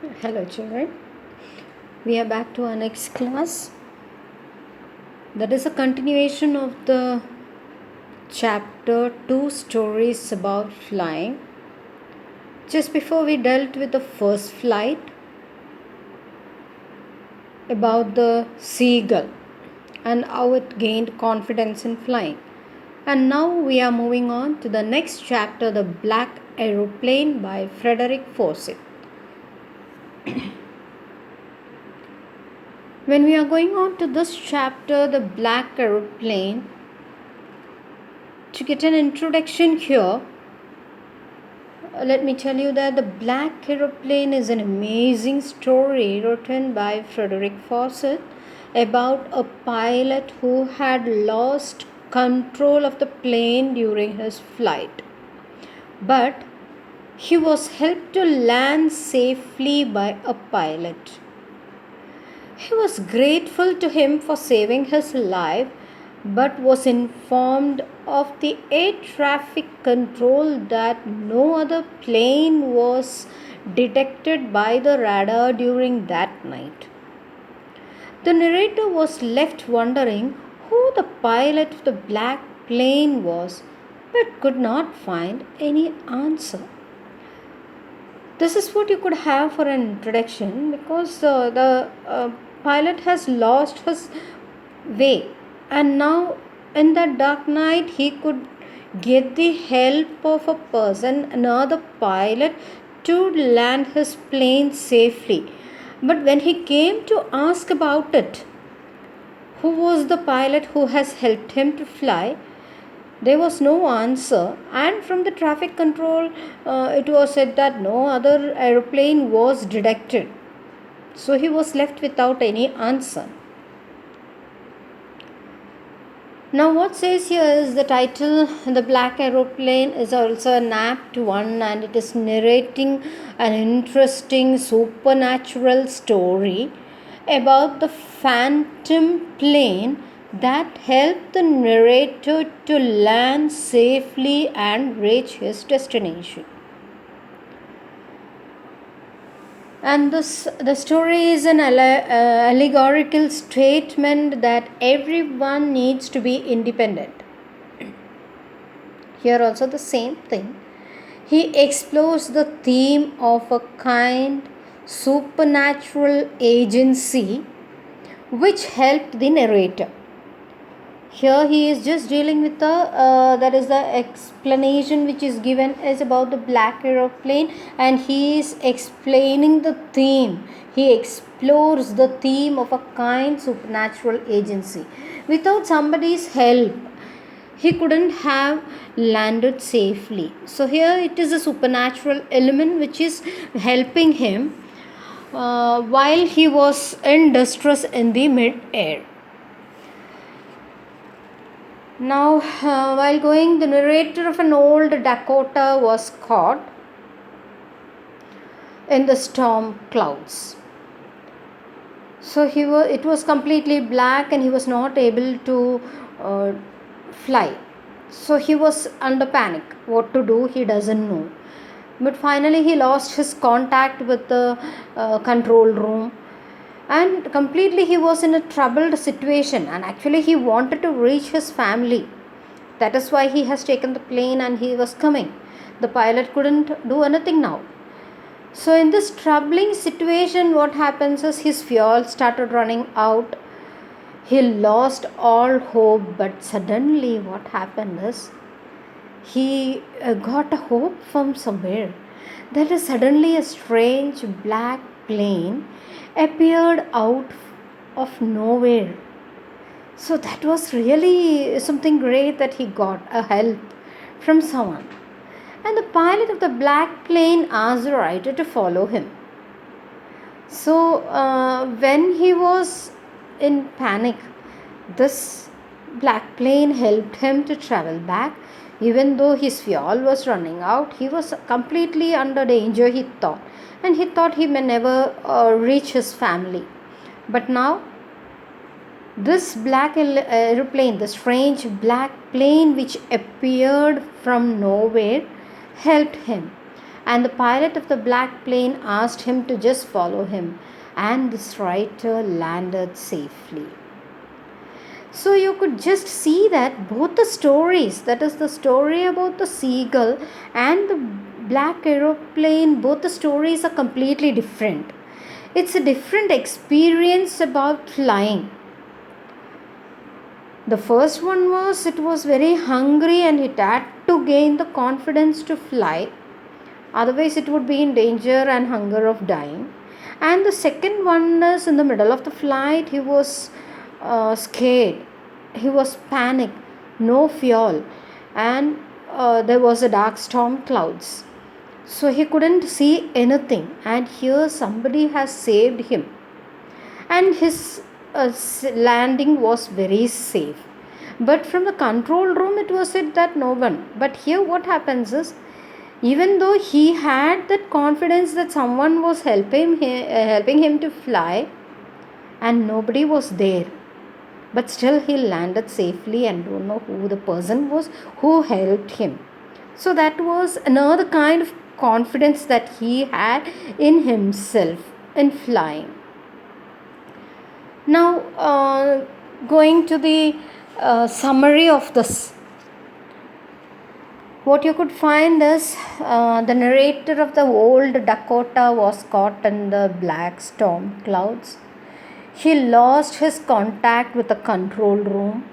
Hello, children. We are back to our next class. That is a continuation of the chapter 2 stories about flying. Just before we dealt with the first flight about the seagull and how it gained confidence in flying. And now we are moving on to the next chapter, The Black Aeroplane by Frederick Forsyth. When we are going on to this chapter, The Black Aeroplane, to get an introduction here, let me tell you that The Black Aeroplane is an amazing story written by Frederick Forsyth about a pilot who had lost control of the plane during his flight. But he was helped to land safely by a pilot. He was grateful to him for saving his life, but was informed of the air traffic control that no other plane was detected by the radar during that night. The narrator was left wondering who the pilot of the black plane was, but could not find any answer. This is what you could have for an introduction, because the pilot has lost his way, and now in that dark night he could get the help of a person, another pilot, to land his plane safely. But when he came to ask about it, who was the pilot who has helped him to fly, there was no answer, and from the traffic control, it was said that no other aeroplane was detected. So he was left without any answer. Now, what says here is the title, The Black Aeroplane, is also an apt one, and it is narrating an interesting supernatural story about the phantom plane that helped the narrator to land safely and reach his destination. And the story is an allegorical statement that everyone needs to be independent. Here also the same thing. He explores the theme of a kind supernatural agency which helped the narrator. Here he is just dealing with that is the explanation which is given is about the black aeroplane, and he is explaining the theme. He explores the theme of a kind supernatural agency. Without somebody's help, he couldn't have landed safely. So here it is a supernatural element which is helping him while he was in distress in the mid-air. Now, while going, the narrator of an old Dakota was caught in the storm clouds. So it was completely black, and he was not able to fly. So he was under panic. What to do? He doesn't know. But finally, he lost his contact with the control room. And completely he was in a troubled situation, and actually he wanted to reach his family. That is why he has taken the plane and he was coming. The pilot couldn't do anything now. So in this troubling situation, what happens is his fuel started running out. He lost all hope, but suddenly what happened is he got a hope from somewhere. That is, suddenly a strange black plane appeared out of nowhere. So that was really something great, that he got a help from someone. And the pilot of the black plane asked the writer to follow him. So when he was in panic, this black plane helped him to travel back. Even though his fuel was running out, he was completely under danger, he thought. And he thought he may never reach his family. But now, this black aeroplane, the strange black plane which appeared from nowhere, helped him. and the pilot of the black plane asked him to just follow him, and this writer landed safely. So you could just see that both the stories, that is the story about the seagull and the black aeroplane, both the stories are completely different. It's a different experience about flying. The first one was, it was very hungry and it had to gain the confidence to fly. Otherwise it would be in danger and hunger of dying. And the second one is, in the middle of the flight, he was scared. He was panicked. No fuel. And there was a dark storm clouds. So he couldn't see anything. And here somebody has saved him. And his landing was very safe. But from the control room it was said that no one. But here what happens is, even though he had that confidence that someone was helping him to fly, and nobody was there, but still he landed safely, and don't know who the person was who helped him. So that was another kind of confidence that he had in himself in flying. Now going to the summary of this, what you could find is, the narrator of the old Dakota was caught in the black storm clouds. He lost his contact with the control room,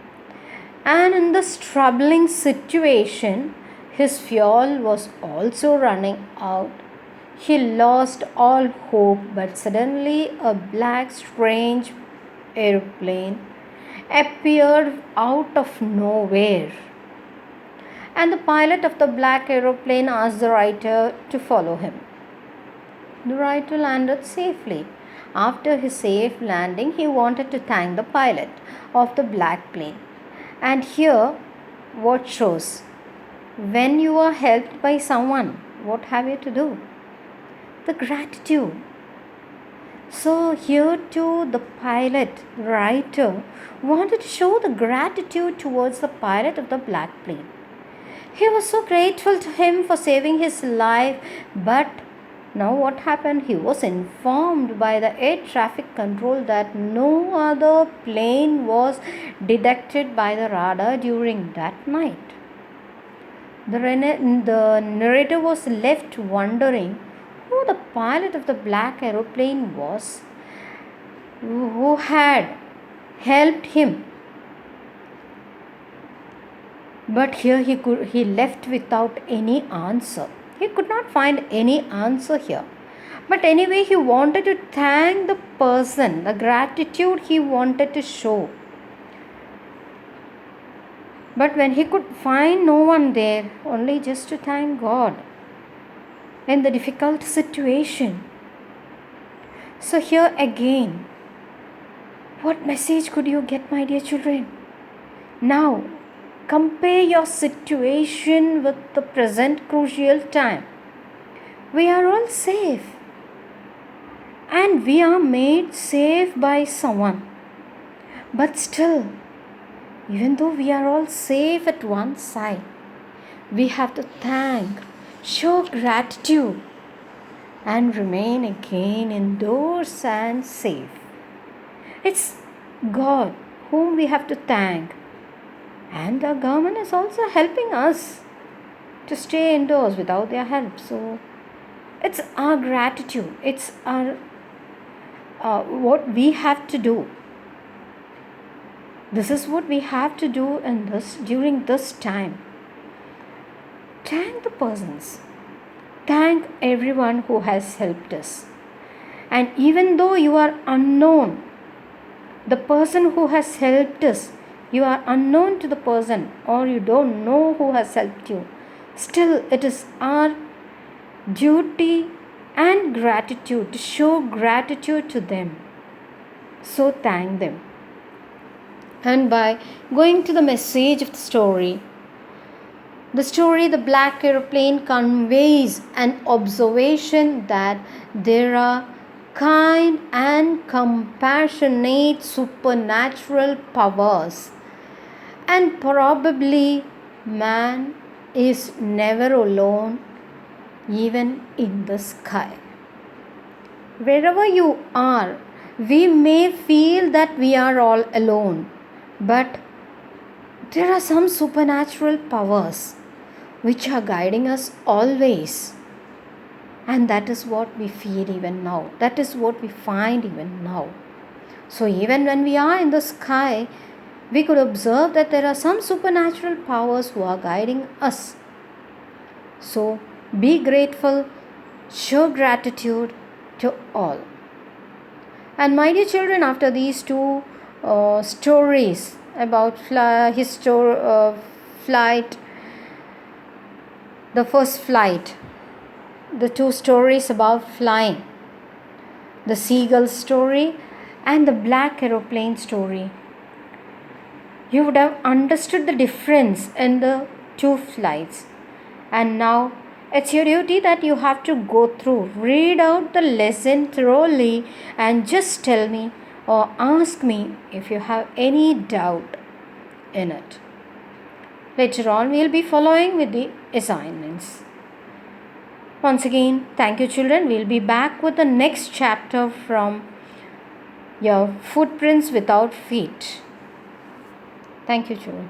and in this troubling situation, his fuel was also running out. He lost all hope, but suddenly a black, strange airplane appeared out of nowhere. And the pilot of the black aeroplane asked the writer to follow him. The writer landed safely. After his safe landing, he wanted to thank the pilot of the black plane. And here, what shows? When you are helped by someone, what have you to do? The gratitude. So here too, the pilot, writer, wanted to show the gratitude towards the pilot of the black plane. He was so grateful to him for saving his life, but now what happened? He was informed by the air traffic control that no other plane was detected by the radar during that night. The narrator was left wondering who the pilot of the black aeroplane was, who had helped him. But here he left without any answer. He could not find any answer here. But anyway, he wanted to thank the person, the gratitude he wanted to show. But when he could find no one there, only just to thank God in the difficult situation. So here again, what message could you get, my dear children? Now, compare your situation with the present crucial time. We are all safe, and we are made safe by someone. But still, even though we are all safe at one side, we have to thank, show gratitude, and remain again indoors and safe. It's God whom we have to thank. And the government is also helping us to stay indoors without their help. So it's our gratitude. It's our what we have to do. This is what we have to do during this time. Thank the persons. Thank everyone who has helped us. And even though you are unknown, the person who has helped us, you are unknown to the person, or you don't know who has helped you, still it is our duty and gratitude to show gratitude to them. So thank them. And by going to the message of the story, The Black Aeroplane, conveys an observation that there are kind and compassionate supernatural powers, and probably man is never alone even in the sky. Wherever you are, we may feel that we are all alone, but there are some supernatural powers which are guiding us always. And that is what we feel even now. That is what we find even now. So even when we are in the sky, we could observe that there are some supernatural powers who are guiding us. So be grateful, show gratitude to all. And my dear children, after these two stories about flight, the first flight, the two stories about flying, the seagull story and the black aeroplane story, you would have understood the difference in the two flights. And now it's your duty that you have to go through, read out the lesson thoroughly, and just tell me or ask me if you have any doubt in it. Later on, we'll be following with the assignments. Once again, thank you, children. We'll be back with the next chapter from your footprints without feet. Thank you, children.